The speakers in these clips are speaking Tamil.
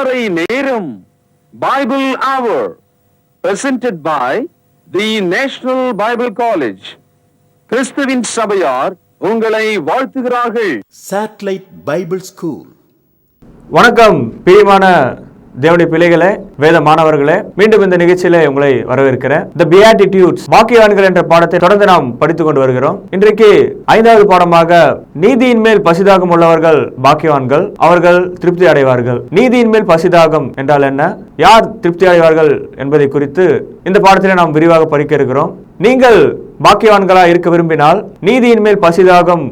அதிகாலை நேரம் பைபிள் அவர் presented by the National Bible College. கிறிஸ்துவின் சபையார் உங்களை வாழ்த்துகிறார்கள். Satellite Bible School. வணக்கம் பிரியமான தேவனுடைய பிள்ளைகளே, வேத மாணவர்களே, மீண்டும் இந்த நிகழ்ச்சியில உங்களை வரவேற்கிறேன். The Beatitudes, வாக்கியவான்கள் என்ற பாடத்தை தொடர்ந்து நாம் படித்துக் கொண்டு வருகிறோம். இன்றைக்கு 5வது பாடமாக நீதியின் மேல் பசிதாகம் உள்ளவர்கள் பாக்கியவான்கள், அவர்கள் திருப்தி அடைவார்கள். நீதியின் மேல் பசிதாகம் என்றால் என்ன, யார் திருப்தி அடைவார்கள் என்பதை குறித்து இந்த பாடத்திலே நாம் விரிவாக படிக்க இருக்கிறோம். நீங்கள் பாக்கியவான்களா இருக்க விரும்பினால், நீதியின் மேல் பசிதாகம்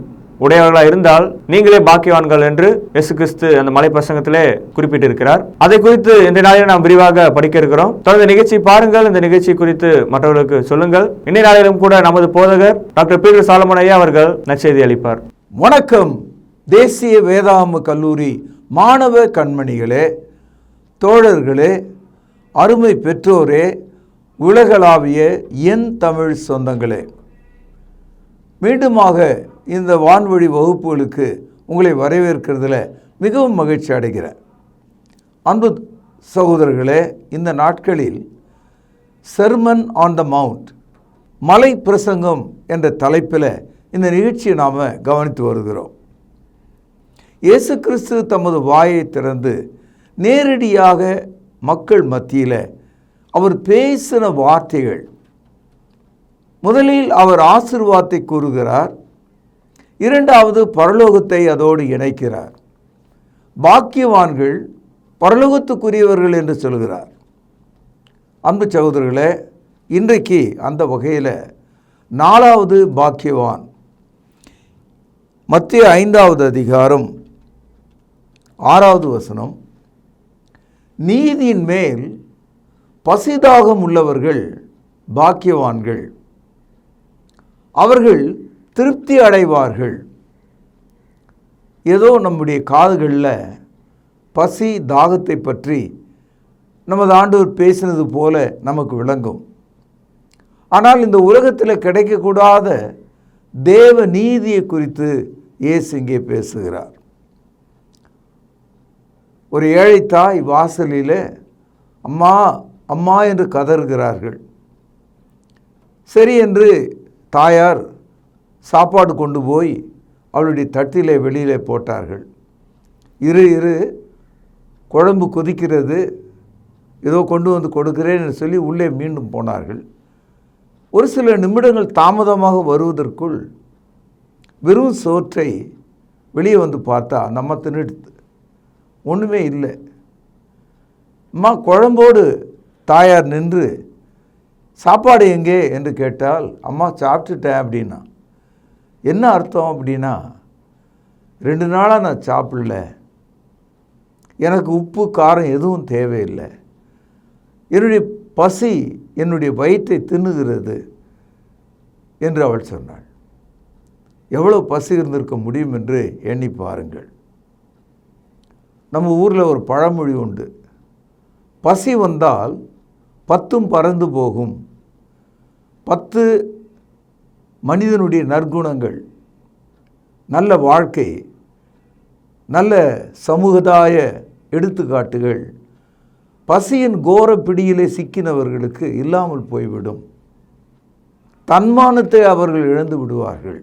உடையவர்களா இருந்தால் நீங்களே பாக்கியவான்கள் என்று இயேசு கிறிஸ்து அந்த மலை பிரசங்கத்திலே குறிப்பிட்டிருக்கிறார். அதை குறித்து இன்றைய நாளில் நாம் விரிவாக படிக்க இருக்கிறோம். தொடர்ந்து நிகழ்ச்சி பாருங்கள், இந்த நிகழ்ச்சி குறித்து மற்றவர்களுக்கு சொல்லுங்கள். இன்றைய நாளிலும் கூட நமது போதகர் டாக்டர் பீட்டர் சாலமன் ஐயா அவர்கள் நற்செய்தி அளிப்பார். வணக்கம். தேசிய வேதாகம கல்லூரி மாணவ கண்மணிகளே, தோழர்களே, அருமை பெற்றோரே, உலகளாவிய என் தமிழ் சொந்தங்களே, மீண்டுமாக இந்த வான்வழி வகுப்புகளுக்கு உங்களை வரவேற்கிறதுல மிகவும் மகிழ்ச்சி அடைகிறேன். அன்பு சகோதரர்களே, இந்த நாட்களில் செர்மன் ஆன் த மவுண்ட், மலை பிரசங்கம் என்ற தலைப்பில் இந்த நிகழ்ச்சியை நாம் கவனித்து வருகிறோம். இயேசு கிறிஸ்து தமது வாயை திறந்து நேரடியாக மக்கள் மத்தியில் அவர் பேசின வார்த்தைகள், முதலில் அவர் ஆசீர்வாதத்தை கூறுகிறார், இரண்டாவது பரலோகத்தை அதோடு இணைக்கிறார். பாக்கியவான்கள் பரலோகத்துக்குரியவர்கள் என்று சொல்கிறார். அன்பு சகோதரர்களே, இன்றைக்கு அந்த வகையில் 4வது பாக்கியவான், மத்தேயு 5வது அதிகாரம் 6வது வசனம், நீதியின் மேல் பசிதாகம் உள்ளவர்கள் பாக்கியவான்கள், அவர்கள் திருப்தி அடைவார்கள். ஏதோ நம்முடைய காதுகளில் பசி தாகத்தை பற்றி நமது ஆண்டவர் பேசினது போல நமக்கு விளங்கும். ஆனால் இந்த உலகத்தில் கிடைக்கக்கூடாத தேவ நீதியை குறித்து இயேசு இங்கே பேசுகிறார். ஒரு ஏழை தாய் வாசலில் அம்மா அம்மா என்று கதறுகிறார்கள். சரி என்று தாயார் சாப்பாடு கொண்டு போய் அவளுடைய தட்டிலே வெளியிலே போட்டார்கள். இரு குழம்பு கொதிக்கிறது, ஏதோ கொண்டு வந்து கொடுக்கிறேன் என்று சொல்லி உள்ளே மீண்டும் போனார்கள். ஒரு சில நிமிடங்கள் தாமதமாக வருவதற்குள் வெறும் சோற்றை வெளியே வந்து பார்த்தா நம்ம தின்னுடுது, ஒன்றுமே இல்லை. அம்மா குழம்போடு தாயார் நின்று சாப்பாடு எங்கே என்று கேட்டால், அம்மா சாப்பிட்டுட்டேன் அப்படின்னா. என்ன அர்த்தம் அப்படின்னா, 2 நாளாக நான் சாப்பிடல, எனக்கு உப்பு காரம் எதுவும் தேவையில்லை, என்னுடைய பசி என்னுடைய வயிற்றை தின்னுகிறது என்று அவள் சொன்னாள். எவ்வளோ பசி இருந்திருக்க முடியும் என்று எண்ணி பாருங்கள். நம்ம ஊரில் ஒரு பழமொழி உண்டு, பசி வந்தால் 10ம் பறந்து போகும். 10 மனிதனுடைய நற்குணங்கள், நல்ல வாழ்க்கை, நல்ல சமூகதாய எடுத்துக்காட்டுகள் பசியின் கோர பிடியிலே சிக்கினவர்களுக்கு இல்லாமல் போய்விடும். தன்மானத்தை அவர்கள் இழந்து விடுவார்கள்.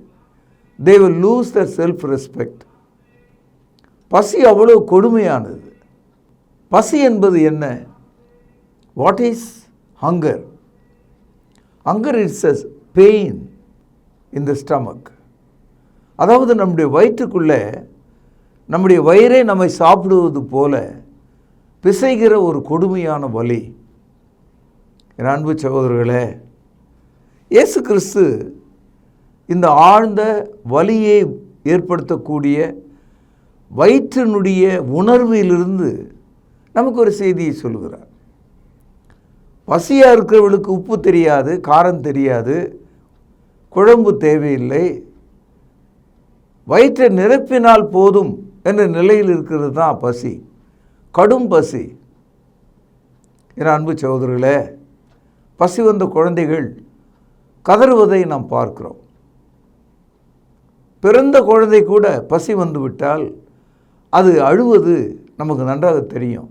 they will lose their self respect. பசி அவ்வளோ கொடுமையானது. பசி என்பது என்ன? What is hunger? Hunger is a pain in the stomach. அதாவது நம்முடைய வயிற்றுக்குள்ளே நம்முடைய வயிறே நம்மை சாப்பிடுவது போல பிசைகிற ஒரு கொடுமையான வலி. என் அன்பு சகோதரர்களே, இயேசு கிறிஸ்து இந்த ஆழ்ந்த வலியை ஏற்படுத்தக்கூடிய வயிற்றினுடைய உணர்விலிருந்து நமக்கு ஒரு செய்தியை சொல்கிறார். பசியாக இருக்கிறவர்களுக்கு உப்பு தெரியாது, காரம் தெரியாது, குழம்பு தேவையில்லை, வயிற்றை நிரப்பினால் போதும் என்ற நிலையில் இருக்கிறது தான் பசி, கடும் பசி. என் அன்பு சகோதரர்களே, பசி வந்த குழந்தைகள் கதறுவதை நாம் பார்க்கிறோம். பிறந்த குழந்தை கூட பசி வந்து விட்டால் அது அழுவது நமக்கு நன்றாக தெரியும்.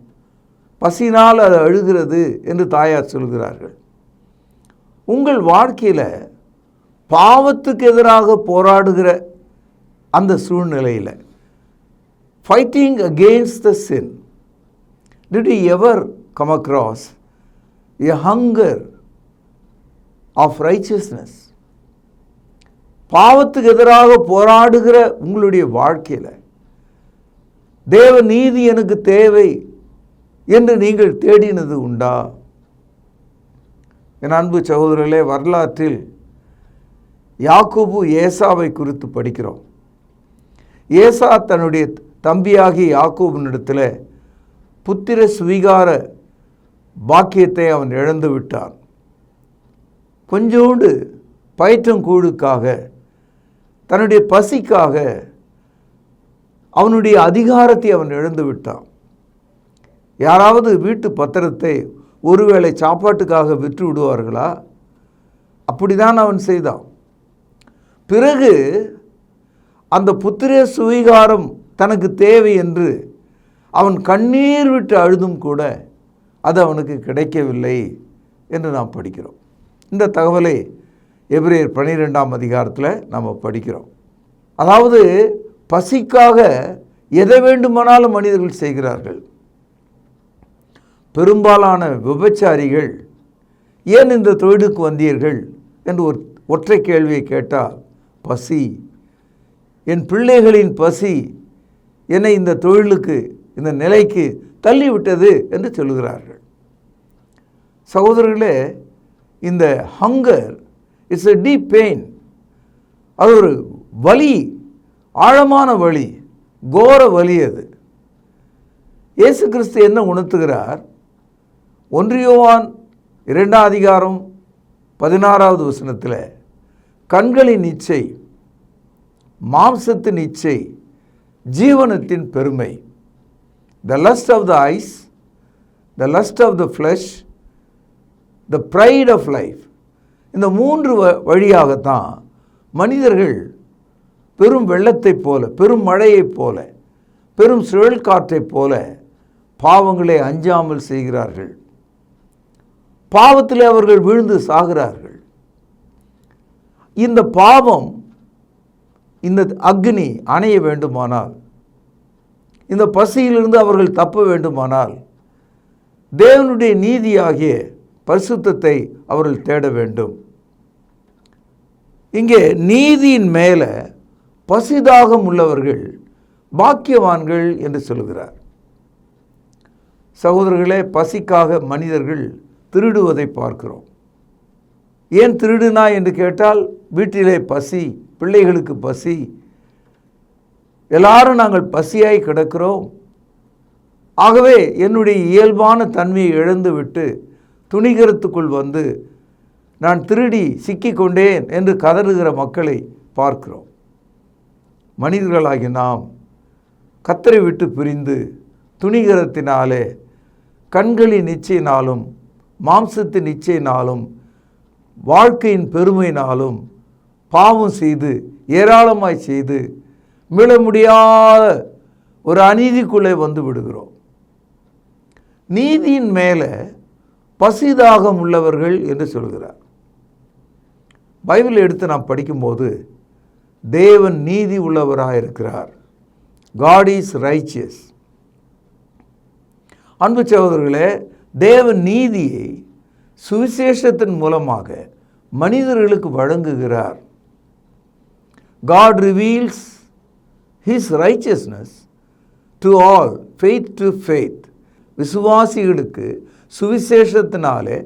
பசினால் அது அழுகிறது என்று தாயார் சொல்கிறார்கள். உங்கள் வாழ்க்கையில் பாவத்துக்கு எதிராக போராடுகிற அந்த சூழ்நிலையில், fighting against the sin, did you ever come across a hunger of righteousness? பாவத்துக்கு எதிராக போராடுகிற உங்களுடைய வாழ்க்கையில் தேவ நீதி எனக்கு தேவை என்று நீங்கள் தேடினது உண்டா? என் அன்பு சகோதரர்களே, வரலாற்றில் யாக்கோபு ஏசாவை குறித்து படிக்கிறோம். ஏசா தன்னுடைய தம்பியாகிய யாக்கோபினிடத்தில் புத்திர சுவீகார பாக்கியத்தை அவன் இழந்து விட்டான். கொஞ்சோண்டு பயிற்றங்கூழுக்காக, தன்னுடைய பசிக்காக அவனுடைய அதிகாரத்தை அவன் இழந்து விட்டான். யாராவது வீட்டு பத்திரத்தை ஒருவேளை சாப்பாட்டுக்காக விற்று விடுவார்களா? அப்படிதான் அவன் செய்தான். பிறகு அந்த புத்திர சுவீகாரம் தனக்கு தேவை என்று அவன் கண்ணீர் விட்டு அழுதும் கூட அது அவனுக்கு கிடைக்கவில்லை என்று நாம் படிக்கிறோம். இந்த தகவலை எபிரேயர் 12ஆம் அதிகாரத்தில் நாம் படிக்கிறோம். அதாவது பசிக்காக எதை வேண்டுமானாலும் மனிதர்கள் செய்கிறார்கள். பெரும்பாலான விபச்சாரிகள் ஏன் இந்த தொழிலுக்கு வந்தீர்கள் என்று ஒரு ஒற்றை கேள்வியை கேட்டால், பசி, என் பிள்ளைகளின் பசி என்னை இந்த தொழிலுக்கு, இந்த நிலைக்கு தள்ளிவிட்டது என்று சொல்கிறார்கள். சகோதரர்களே, இந்த hunger it's a deep pain. அது ஒரு வலி, ஆழமான வலி, கோர வலி. அது இயேசு கிறிஸ்து என்ன உணர்த்துகிறார்? 1 யோவான் 2ஆம் அதிகாரம் 16வது வசனத்தில், கண்களின் இச்சை, மாம்சத்தின் இச்சை, ஜீவனத்தின் பெருமை, the lust of the eyes, the lust of the flesh, the pride of life. இந்த 3 வழியாகத்தான் மனிதர்கள் பெரும் வெள்ளத்தைப் போல, பெரும் மழையைப் போல, பெரும் சுழல் காற்றைப் போல பாவங்களை அஞ்சாமல் செய்கிறார்கள். பாவத்தில் அவர்கள் விழுந்து சாகிறார்கள். இந்த பாவம், இந்த அக்னி அணைய வேண்டுமானால், இந்த பசியிலிருந்து அவர்கள் தப்ப வேண்டுமானால், தேவனுடைய நீதியாகிய பரிசுத்தத்தை அவர்கள் தேட வேண்டும். இங்கே நீதியின் மேலே பசிதாகம் உள்ளவர்கள் பாக்கியவான்கள் என்று சொல்கிறார். சகோதரர்களே, பசிக்காக மனிதர்கள் திருடுவதை பார்க்கிறோம். ஏன் திருடுனா என்று கேட்டால், வீட்டிலே பசி, பிள்ளைகளுக்கு பசி, எல்லாரும் நாங்கள் பசியாய் கிடக்கிறோம், ஆகவே என்னுடைய இயல்பான தன்மையை இழந்து விட்டு துணிகரத்துக்குள் வந்து நான் திருடி சிக்கிக்கொண்டேன் என்று கதறுகிற மக்களை பார்க்கிறோம். மனிதர்களாகி நாம் கர்த்தரை விட்டு பிரிந்து துணிகரத்தினாலே, கண்களின் இச்சையினாலும், மாம்சத்தின் இச்சையினாலும், வாழ்க்கையின் பெருமையினாலும் பாவம் செய்து, ஏராளமாய் செய்து, மீள முடியாத ஒரு அநீதிக்குள்ளே வந்து விடுகிறோம். நீதியின் மேலே பசிதாகம் உள்ளவர்கள் என்று சொல்கிறார். பைபிள் எடுத்து நாம் படிக்கும்போது தேவன் நீதி உள்ளவராக இருக்கிறார். God is righteous. அன்பு சகோதரர்களே, தேவன் நீதியை சுவிசேஷத்தின் மூலமாக மனிதர்களுக்கு வழங்குகிறார். God reveals His righteousness to all, faith to faith. விசுவாசிகளுக்கு சுவிசேஷத்தினாலே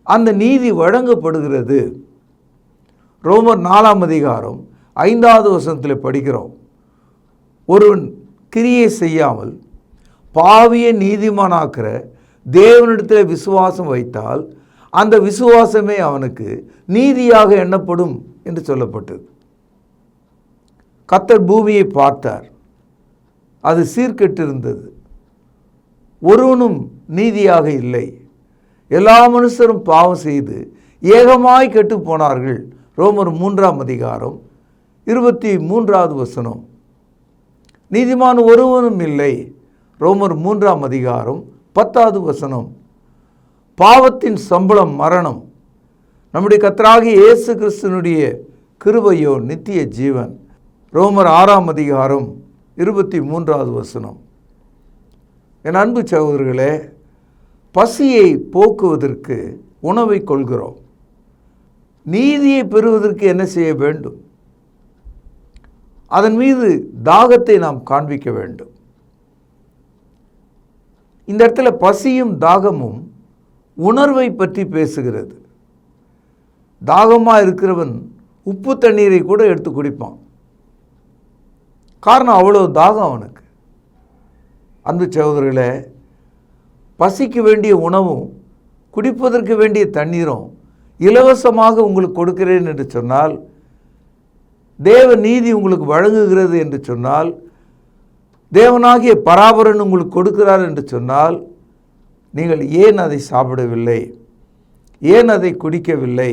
அந்த நீதி வழங்கப்படுகிறது. ரோமர் 4ஆம் அதிகாரம் 5வது வசனத்தில் படிக்கிறோம், ஒருவன் கிரியை செய்யாமல் பாவியை நீதிமானாக்கிற தேவனிடத்தில் விசுவாசம் வைத்தால் அந்த விசுவாசமே அவனுக்கு நீதியாக எண்ணப்படும் என்று சொல்லப்பட்டது. கர்த்தர் பூமியை பார்த்தார், அது சீர்கெட்டிருந்தது, ஒருவனும் நீதியாக இல்லை, எல்லா மனுஷரும் பாவம் செய்து ஏகமாய் கெட்டு போனார்கள். ரோமர் 3ஆம் அதிகாரம் 23வது வசனம். நீதிமான் ஒருவனும் இல்லை. ரோமர் 3ஆம் அதிகாரம் 10வது வசனம், பாவத்தின் சம்பளம் மரணம், நம்முடைய கர்த்தராகிய இயேசு கிறிஸ்துவினுடைய கிருபையோ நித்திய ஜீவன். ரோமர் 6ஆம் அதிகாரம் 23வது வசனம். என் அன்பு சகோதரர்களே, பசியை போக்குவதற்கு உணவை கொள்கிறோம். நீதியை பெறுவதற்கு என்ன செய்ய வேண்டும்? அதன் மீது தாகத்தை நாம் காண்பிக்க வேண்டும். இந்த இடத்துல பசியும் தாகமும் உணர்வை பற்றி பேசுகிறது. தாகமாக இருக்கிறவன் உப்பு தண்ணீரை கூட எடுத்து குடிப்பான். காரணம் அவ்வளோ தாகம் அவனுக்கு. அன்பு சகோதரர்களே, பசிக்கு வேண்டிய உணவும் குடிப்பதற்கு வேண்டிய தண்ணீரும் இலவசமாக உங்களுக்கு கொடுக்கிறேன் என்று சொன்னால், தேவ நீதி உங்களுக்கு வழங்குகிறது என்று சொன்னால், தேவனாகிய பராபரன் உங்களுக்கு கொடுக்கிறார் என்று சொன்னால், நீங்கள் ஏன் அதை சாப்பிடவில்லை? ஏன் அதை குடிக்கவில்லை?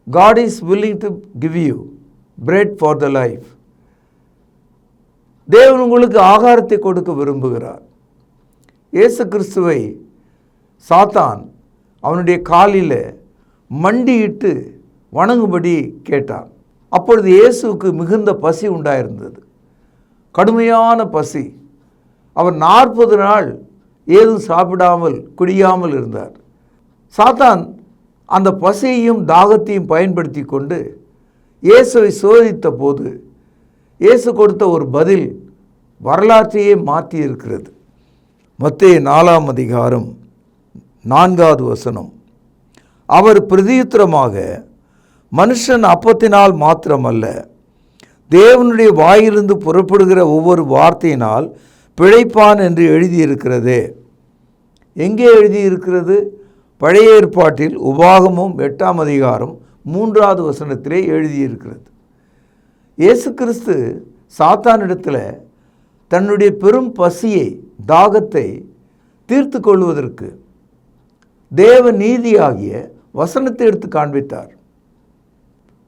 God is willing to give you bread for the life. தேவன் உங்களுக்கு ஆகாரத்தை கொடுக்க விரும்புகிறார். இயேசு கிறிஸ்துவை சாத்தான் அவனுடைய காலில் மண்டியிட்டு வணங்கும்படி கேட்டான். அப்பொழுது இயேசுவுக்கு மிகுந்த பசி உண்டாயிருந்தது, கடுமையான பசி. அவர் 40 நாள் ஏதும் சாப்பிடாமல் குடியாமல் இருந்தார். சாத்தான் அந்த பசியையும் தாகத்தையும் பயன்படுத்தி கொண்டு இயேசுவை சோதித்த போது இயேசு கொடுத்த ஒரு பதில் வரலாற்றையே மாற்றி இருக்கிறது. மத்தேயு 4ஆம் அதிகாரம் 4வது வசனம், அவர் பிரதியுத்தரமாக, மனுஷன் அப்பத்தினால் மாத்திரமல்ல, தேவனுடைய வாயிலிருந்து புறப்படுகிற ஒவ்வொரு வார்த்தையினால் பிழைப்பான் என்று எழுதியிருக்கிறது. எங்கே எழுதியிருக்கிறது? பழைய ஏற்பாட்டில் உபாகமம் 8ஆம் அதிகாரம் 3வது வசனத்திலே எழுதியிருக்கிறது. இயேசு கிறிஸ்து சாத்தானிடத்தில் தன்னுடைய பெரும் பசியை தாகத்தை தீர்த்து கொள்வதற்கு தேவ நீதியாகிய வசனத்தை எடுத்து காண்பித்தார்.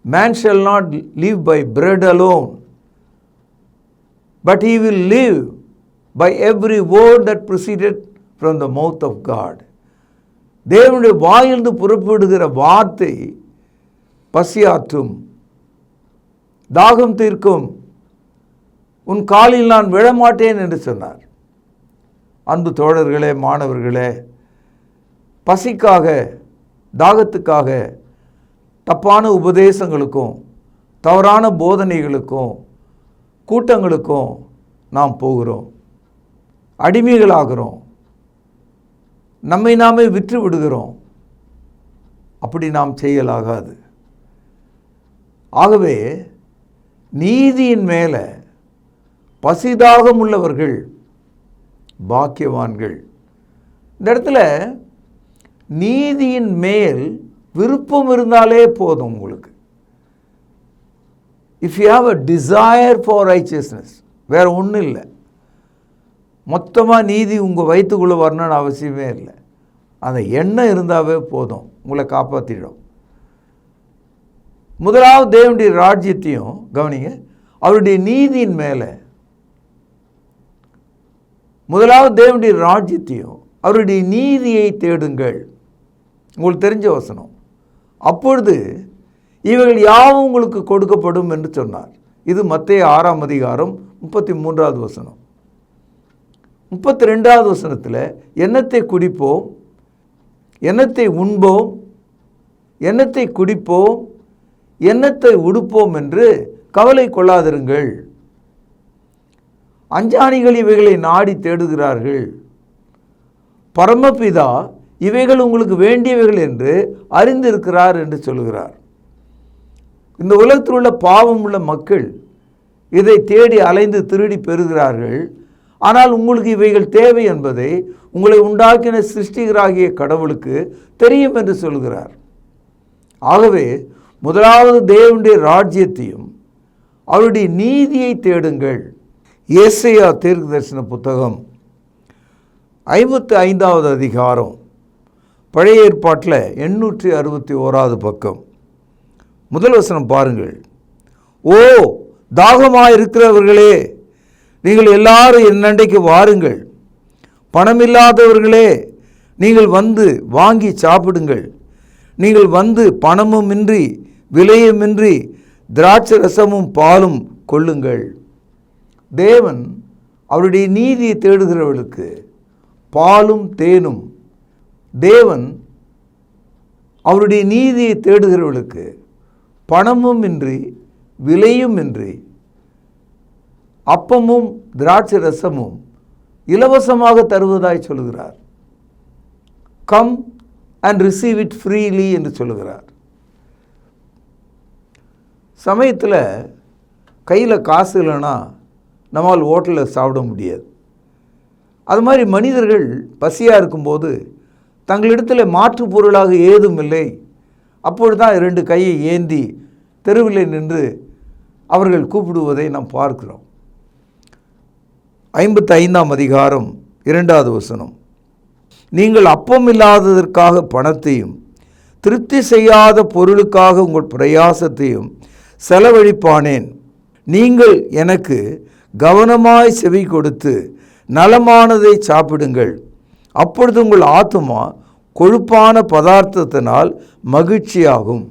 Man shall not live by bread alone, but he will live by every word that proceeded from the mouth of God. தேவனுடைய வாயிலிருந்து புறப்படுகிற வார்த்தை பசியாற்றும், தாகம் தீர்க்கும், உன் காலில் நான் விழமாட்டேன் என்று சொன்னார். அன்பு தோழர்களே, மாணவர்களே, பசிக்காக தாகத்துக்காக தப்பான உபதேசங்களுக்கும் தவறான போதனைகளுக்கும் கூட்டங்களுக்கும் நாம் போகிறோம், அடிமைகளாகிறோம், நம்மை நாமே விற்று விடுகிறோம். அப்படி நாம் செய்யலாகாது. ஆகவே நீதியின் மேலே பசிதாகம் உள்ளவர்கள் பாக்கியவான்கள். இந்த இடத்துல நீதியின் மேல் விருப்பம் இருந்தாலே போதும் உங்களுக்கு. If you have a desire for righteousness, வேறு ஒன்றும் இல்லை. மொத்தமாக நீதி உங்கள் வயிற்றுக்குள்ளே வரணும்னு அவசியமே இல்லை. அந்த எண்ணம் இருந்தாவே போதும், உங்களை காப்பாற்றிடும். முதலாவது தேவனுடைய ராஜ்யத்தையும் கவனிங்க, அவருடைய நீதியின் மேலே, முதலாவது தேவனுடைய ராஜ்யத்தையும் அவருடைய நீதியை தேடுங்கள். உங்களுக்கு தெரிஞ்ச வசனம். அப்பொழுது இவைகள் யாவும் உங்களுக்கு கொடுக்கப்படும் என்று சொன்னார். இது மத்தேயு 6ஆம் அதிகாரம் 33வது வசனம். 32வது வசனத்தில் எண்ணத்தை குடிப்போம், எண்ணத்தை உண்போம், எண்ணத்தை குடிப்போம், எண்ணத்தை உடுப்போம் என்று கவலை கொள்ளாதிருங்கள். அஞ்ஞானிகள் இவைகளை நாடி தேடுகிறார்கள், பரமபிதா இவைகள் உங்களுக்கு வேண்டியவைகள் என்று அறிந்திருக்கிறார் என்று சொல்கிறார். இந்த உலகத்தில் உள்ள பாவம் உள்ள மக்கள் இதை தேடி அலைந்து திருடி பெறுகிறார்கள். ஆனால் உங்களுக்கு இவைகள் தேவை என்பதை உங்களை உண்டாக்கின சிருஷ்டிகராகிய கடவுளுக்கு தெரியும் என்று சொல்கிறார். ஆகவே முதலாவது தேவனுடைய ராஜ்யத்தையும் அவருடைய நீதியை தேடுங்கள். ஏசாயா தீர்க்கதரிசன புத்தகம் 55வது அதிகாரம், பழைய ஏற்பாட்டில் 861வது பக்கம், முதல் வசனம் பாருங்கள். ஓ தாகமாயிருக்கிறவர்களே, நீங்கள் எல்லாரும் என்னண்டைக்கு வாருங்கள், பணமில்லாதவர்களே, நீங்கள் வந்து வாங்கி சாப்பிடுங்கள். நீங்கள் வந்து பணமுமின்றி விலையுமின்றி திராட்சை ரசமும் பாலும் கொள்ளுங்கள். தேவன் அவருடைய நீதியை தேடுகிறவர்களுக்கு பாலும் தேனும், தேவன் அவருடைய நீதியை தேடுகிறவர்களுக்கு பணமும் இன்றி விலையும் இன்றி அப்பமும் திராட்சை ரசமும் இலவசமாக தருவதாய் சொல்கிறார். Come and receive it freely என்று சொல்லுகிறார். சமயத்தில் கையில் காசு இல்லைன்னா நம்மால் ஹோட்டலில் சாப்பிட முடியாது. அது மாதிரி மனிதர்கள் பசியாக இருக்கும்போது தங்களிடத்தில் மாற்று பொருளாக ஏதும் இல்லை. அப்பொழுது தான் 2 கையை ஏந்தி தெருவில் நின்று அவர்கள் கூப்பிடுவதை நாம் பார்க்கிறோம். 55ஆம் அதிகாரம் 2வது வசனம். நீங்கள் அப்பம் இல்லாததற்காக பணத்தையும் திருப்தி செய்யாத பொருளுக்காக உங்கள் பிரயாசத்தையும் செலவழிப்பானேன். நீங்கள் எனக்கு கவனமாய் செவி கொடுத்து நலமானதை சாப்பிடுங்கள். அப்பொழுது உங்கள் ஆத்துமா கொழுப்பான பதார்த்தத்தினால் மகிழ்ச்சியாகும்.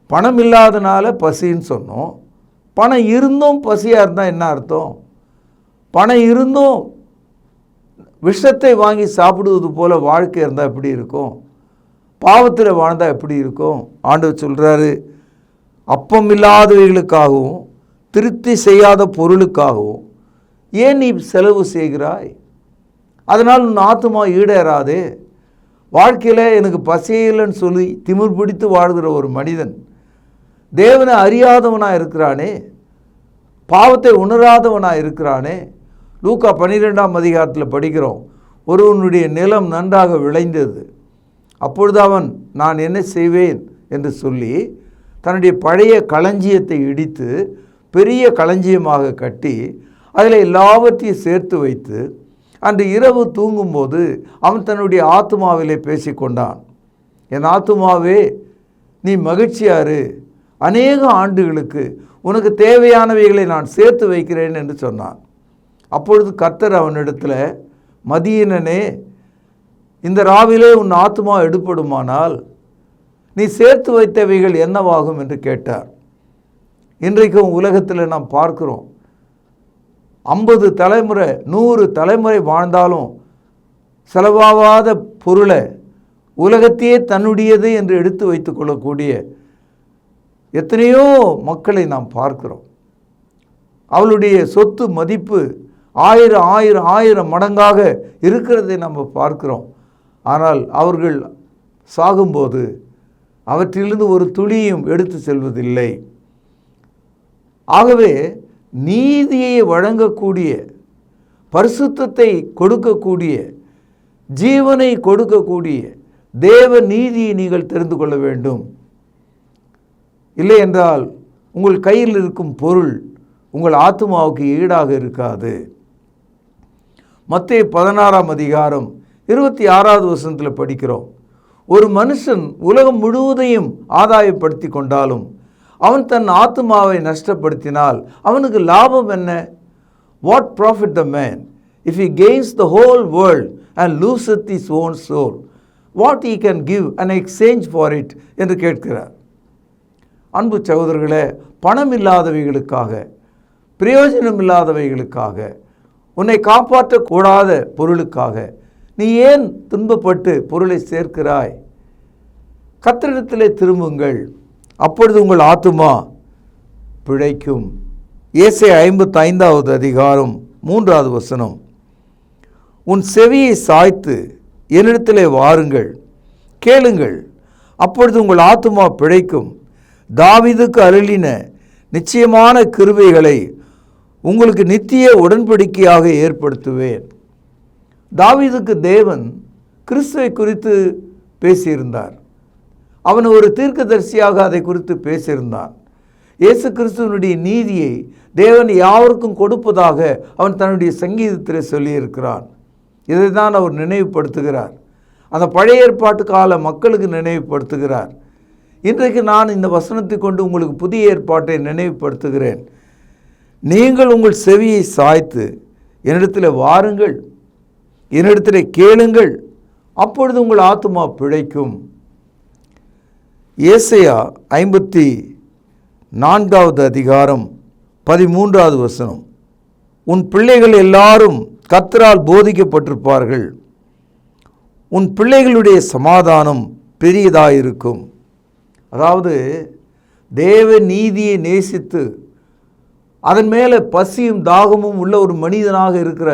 பணம் இல்லாதனால பசின்னு சொன்னோம். பணம் இருந்தும் பசியாக இருந்தால் என்ன அர்த்தம்? பணம் இருந்தும் விஷத்தை வாங்கி சாப்பிடுவது போல வாழ்க்கை இருந்தால் எப்படி இருக்கும்? பாவத்தில் வாழ்ந்தால் எப்படி இருக்கும்? ஆண்டவர் சொல்கிறாரு, அப்பம் இல்லாதவைகளுக்காகவும் திருப்தி செய்யாத பொருளுக்காகவும் ஏன் நீ செலவு செய்கிறாய்? அதனால் உன் ஆத்துமா ஈடேறாதே. வாழ்க்கையில் எனக்கு பசியில்லைன்னு சொல்லி திமிர் பிடித்து வாழ்கிற ஒரு மனிதன் தேவனை அறியாதவனாக இருக்கிறானே, பாவத்தை உணராதவனாக இருக்கிறானே. லூக்கா 12ஆம் அதிகாரத்தில் படிக்கிறோம், ஒருவனுடைய நிலம் நன்றாக விளைந்தது. அப்பொழுது அவன் நான் என்ன செய்வேன் என்று சொல்லி தன்னுடைய பழைய களஞ்சியத்தை இடித்து பெரிய களஞ்சியமாக கட்டி அதில் எல்லாவற்றையும் சேர்த்து வைத்து அன்று இரவு தூங்கும்போது அவன் தன்னுடைய ஆத்துமாவிலே பேசிக்கொண்டான், என் ஆத்துமாவே நீ மகிழ்ச்சியாரு, அநேக ஆண்டுகளுக்கு உனக்கு தேவையானவைகளை நான் சேர்த்து வைக்கிறேன் என்று சொன்னான். அப்பொழுது கர்த்தர் அவனிடத்தில், மதியீனனே, இந்த ராவிலே உன் ஆத்துமா எடுப்படுமானால் நீ சேர்த்து வைத்தவைகள் என்னவாகும் என்று கேட்டார். இன்றைக்கும் உலகத்தில் நாம் பார்க்கிறோம், 50 தலைமுறை 100 தலைமுறை வாழ்ந்தாலும் செலவாகாத பொருளை உலகத்தையே தன்னுடையது என்று எடுத்து வைத்து கொள்ளக்கூடிய எத்தனையோ மக்களை நாம் பார்க்கிறோம். அவளுடைய சொத்து மதிப்பு 1000 மடங்காக இருக்கிறதை நம்ம பார்க்கிறோம். ஆனால் அவர்கள் சாகும்போது அவற்றிலிருந்து ஒரு துளியும் எடுத்து செல்வதில்லை. ஆகவே நீதியை வழங்கக்கூடிய, பரிசுத்தத்தை கொடுக்கக்கூடிய, ஜீவனை கொடுக்கக்கூடிய தேவ நீதியை நீங்கள் தெரிந்து கொள்ள வேண்டும். இல்லை என்றால் உங்கள் கையில் இருக்கும் பொருள் உங்கள் ஆத்துமாவுக்கு ஈடாக இருக்காது. மத்தேயு 16ஆம் அதிகாரம் 26வது வசனத்தில் படிக்கிறோம், ஒரு மனுஷன் உலகம் முழுவதையும் ஆதாயப்படுத்தி கொண்டாலும் அவன் தன் ஆத்துமாவை நஷ்டப்படுத்தினால் அவனுக்கு லாபம் என்ன? What profit the man if he gains the whole world and loseth his own soul? What he can give an exchange for it என்று கேட்கிறார். அன்பு சகோதரர்களே, பணம் இல்லாதவைகளுக்காக, பிரயோஜனம் இல்லாதவைகளுக்காக, உன்னை காப்பாற்றக்கூடாத பொருளுக்காக நீ ஏன் துன்பப்பட்டு பொருளை சேர்க்கிறாய்? கர்த்தரிடத்திலே திரும்புங்கள், அப்பொழுது உங்கள் ஆத்துமா பிழைக்கும். ஏசாயா 55வது அதிகாரம் 3வது வசனம். உன் செவியை சாய்த்து என்னிடத்திலே வாருங்கள், கேளுங்கள், அப்பொழுது உங்கள் ஆத்துமா பிழைக்கும். தாவீதுக்கு அருளின நிச்சயமான கிருபைகளை உங்களுக்கு நித்திய உடன்படிக்கையாக ஏற்படுத்துவேன். தாவீதுக்கு தேவன் கிறிஸ்துவை குறித்து பேசியிருந்தார். அவன் ஒரு தீர்க்கதரிசியாக அதை குறித்து பேசியிருந்தான். இயேசு கிறிஸ்துவனுடைய நீதியை தேவன் யாவருக்கும் கொடுப்பதாக அவன் தன்னுடைய சங்கீதத்தில் சொல்லியிருக்கிறான். இதை தான் அவர் நினைவுபடுத்துகிறார். அந்த பழைய ஏற்பாட்டு கால மக்களுக்கு நினைவுபடுத்துகிறார். இன்றைக்கு நான் இந்த வசனத்தை கொண்டு உங்களுக்கு புதிய ஏற்பாட்டை நினைவுபடுத்துகிறேன். நீங்கள் உங்கள் செவியை சாய்த்து என்னிடத்தில் வாருங்கள், என்னிடத்திலே கேளுங்கள், அப்பொழுது உங்கள் ஆத்துமா பிழைக்கும். ஏசாயா 54வது அதிகாரம் 13வது வசனம். உன் பிள்ளைகள் எல்லாரும் கர்த்தரால் போதிக்கப்பட்டிருப்பார்கள், உன் பிள்ளைகளுடைய சமாதானம் பெரியதாயிருக்கும். அதாவது தேவ நீதியை நேசித்து அதன் மேலே பசியும் தாகமும் உள்ள ஒரு மனிதனாக இருக்கிற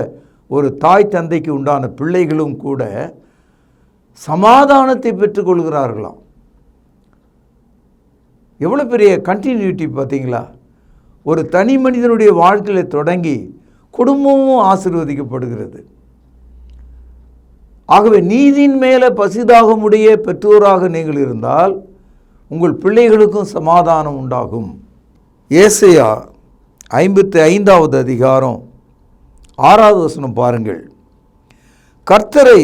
ஒரு தாய் தந்தைக்கு உண்டான பிள்ளைகளும் கூட சமாதானத்தை பெற்றுக்கொள்கிறார்களாம். எவ்வளோ பெரிய கண்டினியூட்டி பார்த்தீங்களா? ஒரு தனி மனிதனுடைய வாழ்க்கையில் தொடங்கி குடும்பமும் ஆசீர்வதிக்கப்படுகிறது. ஆகவே நீதியின் மேலே பசிதாகமுடைய பெற்றோராக நீங்கள் இருந்தால் உங்கள் பிள்ளைகளுக்கும் சமாதானம் உண்டாகும். ஏசாயா 55வது அதிகாரம் 6வது வசனம் பாருங்கள். கர்த்தரை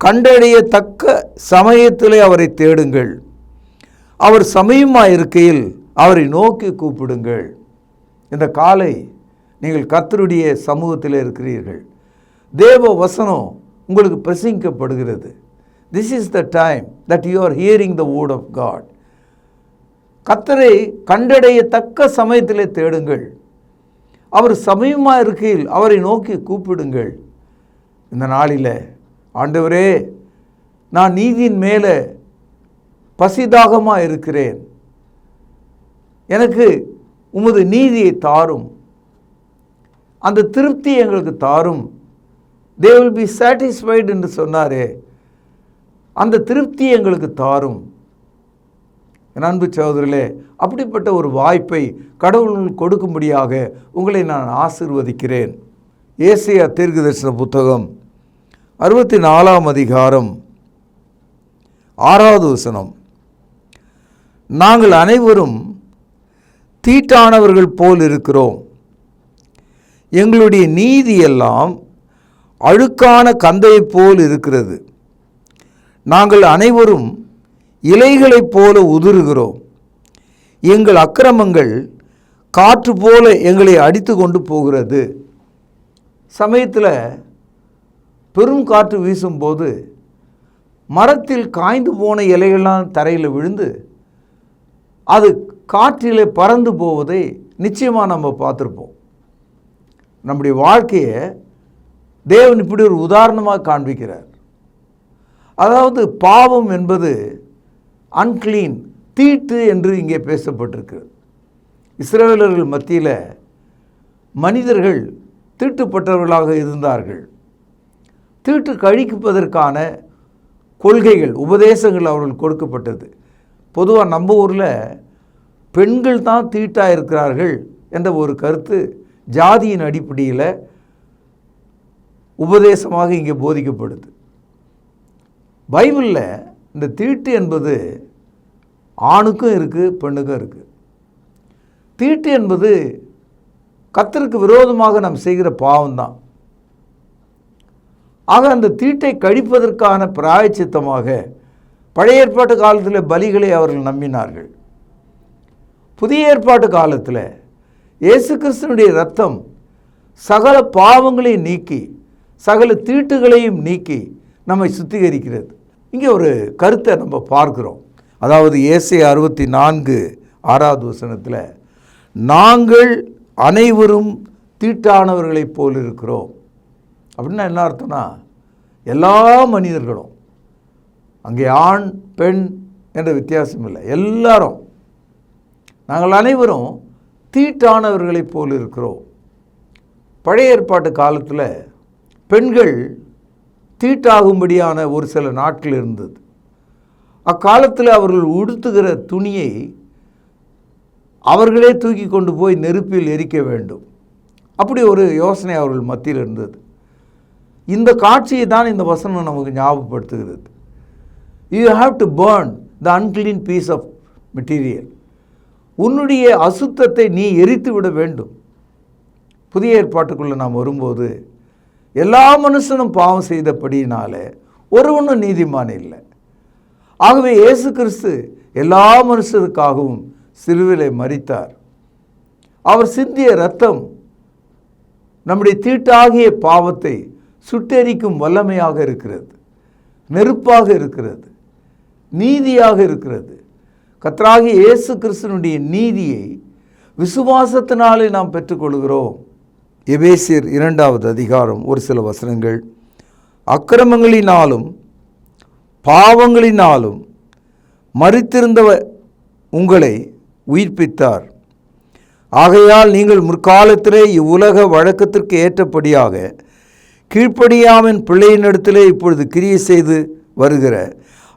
கண்டடையத்தக்க சமயத்திலே அவரை தேடுங்கள், அவர் சமயமாயிருக்கையில் அவரை நோக்கி கூப்பிடுங்கள். இந்த காலை நீங்கள் கர்த்தருடைய சமூகத்தில் இருக்கிறீர்கள், தேவ வசனம் உங்களுக்கு பிரசங்கிக்கப்படுகிறது. This is the time that you are hearing the word of God. கர்த்தரை கண்டடையத்தக்க சமயத்திலே தேடுங்கள், அவர் சமயமாக இருக்கையில் அவரை நோக்கி கூப்பிடுங்கள். இந்த நாளில் ஆண்டவரே, நான் நீதியின் மேலே பசிதாகமாக இருக்கிறேன், எனக்கு உமது நீதியை தாரும், அந்த திருப்தி எங்களுக்கு தாரும். they will be satisfied என்று சொன்னாரே, அந்த திருப்தி எங்களுக்கு தாரும். என் அன்பு சகோதரர்களே, அப்படிப்பட்ட ஒரு வாய்ப்பை கடவுள் கொடுக்கும்படியாக உங்களை நான் ஆசீர்வதிக்கிறேன். ஏசாயா தீர்க்கதரிசன புத்தகம் 64ஆம் அதிகாரம் 6வது வசனம். நாங்கள் அனைவரும் தீட்டானவர்கள் போல் இருக்கிறோம், எங்களுடைய நீதி எல்லாம் அழுக்கான கந்தையைப் போல் இருக்கிறது, நாங்கள் அனைவரும் இலைகளைப் போல உதிர்கிறோம், எங்கள் அக்கிரமங்கள் காற்று போல எங்களை அடித்து கொண்டு போகிறது. சமயத்தில் பெரும் காற்று வீசும்போது மரத்தில் காய்ந்து போன இலைகள்லாம் தரையில் விழுந்து அது காற்றிலே பறந்து போவதை நிச்சயமாக நம்ம பார்த்துருப்போம். நம்முடைய வாழ்க்கையை தேவன் இப்படி ஒரு உதாரணமாக காண்பிக்கிறார். அதாவது பாவம் என்பது அன்கிளீன், தீட்டு என்று இங்கே பேசப்பட்டிருக்கிறது. இஸ்ரவேலர்கள் மத்தியில் மனிதர்கள் தீட்டுப்பட்டவர்களாக இருந்தார்கள். தீட்டு கழிப்பதற்கான கொள்கைகள், உபதேசங்கள் அவர்கள் கொடுக்கப்பட்டது. பொதுவாக நம்ம ஊரில் பெண்கள் தான் தீட்டாக இருக்கிறார்கள் என்ற ஒரு கருத்து ஜாதியின் அடிப்படையில் உபதேசமாக இங்கே போதிக்கப்படுது. பைபிளில் இந்த தீட்டு என்பது ஆணுக்கும் இருக்குது, பெண்ணுக்கும் இருக்குது. தீட்டு என்பது கர்த்தருக்கு விரோதமாக நாம் செய்கிற பாவம்தான். ஆக அந்த தீட்டை கழிப்பதற்கான பிராயச்சித்தமாக பழைய ஏற்பாட்டு காலத்தில் பலிகளை அவர்கள் நம்பினார்கள். புதிய ஏற்பாட்டு காலத்தில் இயேசு கிறிஸ்துவினுடைய இரத்தம் சகல பாவங்களையும் நீக்கி சகல தீட்டுகளையும் நீக்கி நம்மை சுத்திகரிக்கிறது. இங்கே ஒரு கருத்தை நம்ம பார்க்கிறோம். அதாவது ஏசாயா 64:6வது வசனத்தில் நாங்கள் அனைவரும் தீட்டானவர்களைப் போல் இருக்கிறோம் அப்படின்னா என்ன அர்த்தம்னா, எல்லா மனிதர்களும், அங்கே ஆண் பெண் என்ற வித்தியாசம் இல்லை, எல்லாரும் நாங்கள் அனைவரும் தீட்டானவர்களைப் போல் இருக்கிறோம். பழைய ஏற்பாட்டு காலத்தில் பெண்கள் தீட்டாகும்படியான ஒரு சில நாட்கள் இருந்தது. அக்காலத்தில் அவர்கள் உடுத்துகிற துணியை அவர்களே தூக்கி கொண்டு போய் நெருப்பில் எரிக்க வேண்டும். அப்படி ஒரு யோசனை அவர்கள் மத்தியில் இருந்தது. இந்த காட்சியை தான் இந்த வசனம் நமக்கு ஞாபகப்படுத்துகிறது. You have to burn the unclean piece of material. உன்னுடைய அசுத்தத்தை நீ எரித்து விட வேண்டும். புதிய ஏற்பாட்டுக்குள்ளே நாம் வரும்போது எல்லா மனுஷனும் பாவம் செய்தபடியினாலே ஒருவனும் நீதிமான் இல்லை. ஆகவே இயேசு கிறிஸ்து எல்லா மனுஷருக்காகவும் சிலுவிலே மரித்தார். அவர் சிந்திய இரத்தம் நம்முடைய தீட்டாகிய பாவத்தை சுட்டெரிக்கும் வல்லமையாக இருக்கிறது, நெருப்பாக இருக்கிறது, நீதியாக இருக்கிறது. கர்த்தராகிய இயேசு கிறிஸ்துவினுடைய நீதியை விசுவாசத்தினாலே நாம் பெற்றுக்கொள்கிறோம். எபேசியர் 2வது அதிகாரம் ஒரு சில வசனங்கள். அக்கிரமங்களினாலும் பாவங்களினாலும் மரித்திருந்த உங்களை உயிர்ப்பித்தார். ஆகையால் நீங்கள் முற்காலத்திலே இவ்வுலக வழக்கத்திற்கு ஏற்றபடியாக கீழ்ப்படியாமின் பிள்ளையினிடத்திலே இப்பொழுது கிரியை செய்து வருகிற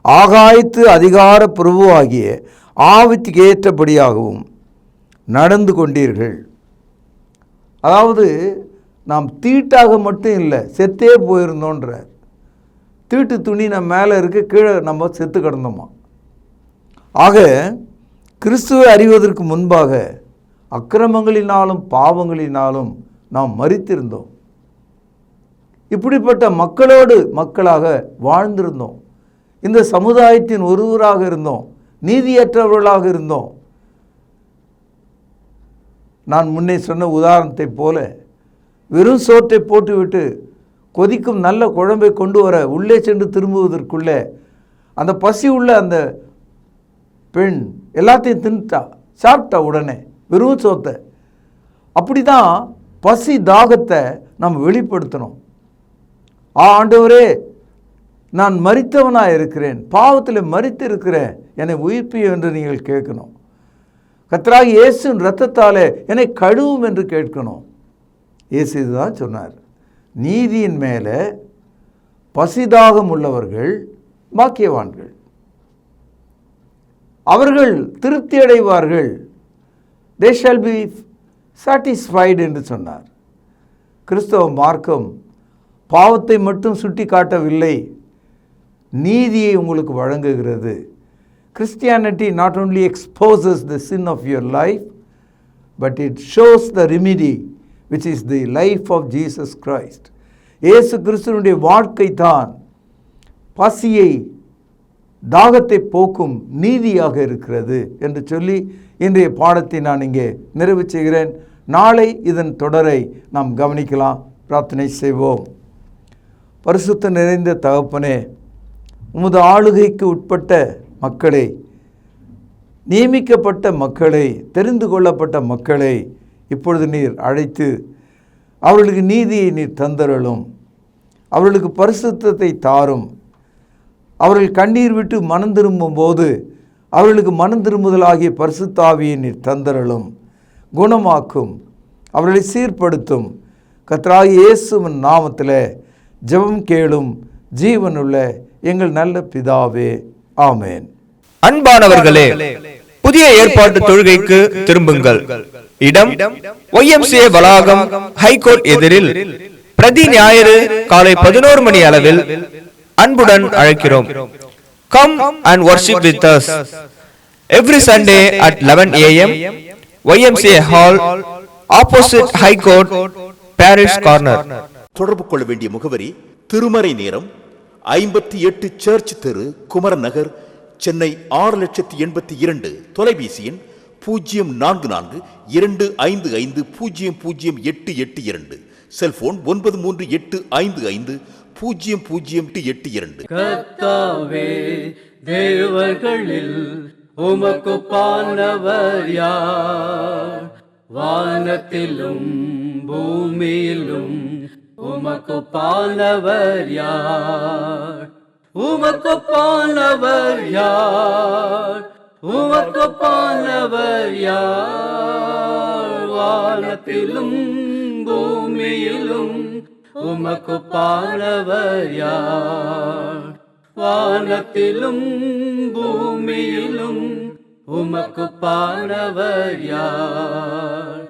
ஆகாயத்து அதிகார பிரபுவாகிய ஆவிக்கு ஏற்றபடியாகவும் நடந்து கொண்டீர்கள். அதாவது நாம் தீட்டாக மட்டும் இல்லை, செத்தே போயிருந்தோன்றார். தீட்டு துணி நம்ம மேலே இருக்க, கீழே நம்ம செத்து கிடந்தோமா. ஆக கிறிஸ்துவை அறிவதற்கு முன்பாக அக்கிரமங்களினாலும் பாவங்களினாலும் நாம் மரித்திருந்தோம். இப்படிப்பட்ட மக்களோடு மக்களாக வாழ்ந்திருந்தோம். இந்த சமுதாயத்தின் ஒருவராக இருந்தோம், நீதியற்றவர்களாக இருந்தோம். நான் முன்னே சொன்ன உதாரணத்தை போல வெறும் சோற்றை போட்டுவிட்டு கொதிக்கும் நல்ல குழம்பை கொண்டு வர உள்ளே சென்று திரும்புவதற்குள்ளே அந்த பசி உள்ள அந்த பெண் எல்லாத்தையும் தின்னுட்டா, சாப்பிட்டா உடனே வெறும் சோத்தை. அப்படி தான் பசி தாகத்தை நம்ம வெளிப்படுத்தணும். ஆண்டவரே, நான் மரித்தவனாக இருக்கிறேன், பாவத்தில் மரித்து இருக்கிறேன், என்னை உயிர்ப்பியும் என்று நீங்கள் கேட்கணும். கர்த்தராகிய இயேசுவின் இரத்தத்தாலே என்னை கழுவும் என்று கேட்கணும். இயேசு இதுதான் சொன்னார். நீதியின் மேலே பசிதாகம் உள்ளவர்கள் பாக்கியவான்கள், அவர்கள் திருப்தி அடைவார்கள். they shall be satisfied என்று சொன்னார். கிறிஸ்தவ மார்க்கம் பாவத்தை மட்டும் சுட்டி காட்டவில்லை, நீதியை உங்களுக்கு வழங்குகிறது. Christianity not only exposes the sin of your life, but it shows the remedy, which is the life of Jesus Christ. இயேசு கிறிஸ்துவினுடைய வாழ்க்கை தான் பசியை தாகத்தை போக்கும் நீதியாக இருக்கிறது என்று சொல்லி இன்றைய பாடத்தை நான் இங்கே நிறைவு செய்கிறேன். நாளை இதன் தொடரை நாம் கவனிக்கலாம். பிரார்த்தனை செய்வோம். பரிசுத்த நிறைந்த தகப்பனே, உமது ஆளுகைக்கு உட்பட்ட மக்களை, நியமிக்கப்பட்ட மக்களை, தெரிந்து கொள்ளப்பட்ட மக்களை இப்பொழுது நீர் அழைத்து அவர்களுக்கு நீதியை நீர் தந்தருளும், அவர்களுக்கு பரிசுத்தத்தை தாரும். அவர்கள் கண்ணீர் விட்டு மனம் திரும்பும் போது அவர்களுக்கு மனம் திரும்புதலாகிய பரிசுத்தாவியை நீர் தந்தருளும், குணமாக்கும், அவர்களை சீர்படுத்தும். கர்த்தராகிய இயேசுவின் நாமத்தில் ஜெபம் கேளும் ஜீவனுள்ள எங்கள் நல்ல பிதாவே, ஆமென். அன்பானவர்களே, புதிய ஏற்பாட்டு தொழுகைக்கு திரும்புங்கள். இடம் YMCA வளாகம், ஹைகோர்ட் எதிரில், பிரதி ஞாயிறு காலை 11 மணி அளவில் அன்புடன் அழைக்கிறோம். Come and worship with us every Sunday at 11 a.m. YMCA Hall, opposite High Court, Parish Corner. தொடர்பு கொள்ள வேண்டிய முகவரி: திருமறை நேரம், 58 சர்ச் தெரு, குமரன் நகர், சென்னை 6,82,000. தொலைபேசி எண் 044255008882. செல்போன் 9385500882. கர்த்தாவே, தேவர்களில் உமக்கு பானவர் யார்? வானத்திலும் பூமியிலும் உமக்கு பானவர் யார்? உமக்கு பானவர் யார்? உமக்கு பானவர் யார்? வானத்திலும் பூமியிலும் உமக்கு பானவர் யார்? வானத்திலும் பூமியிலும் உமக்கு பானவர் யார்?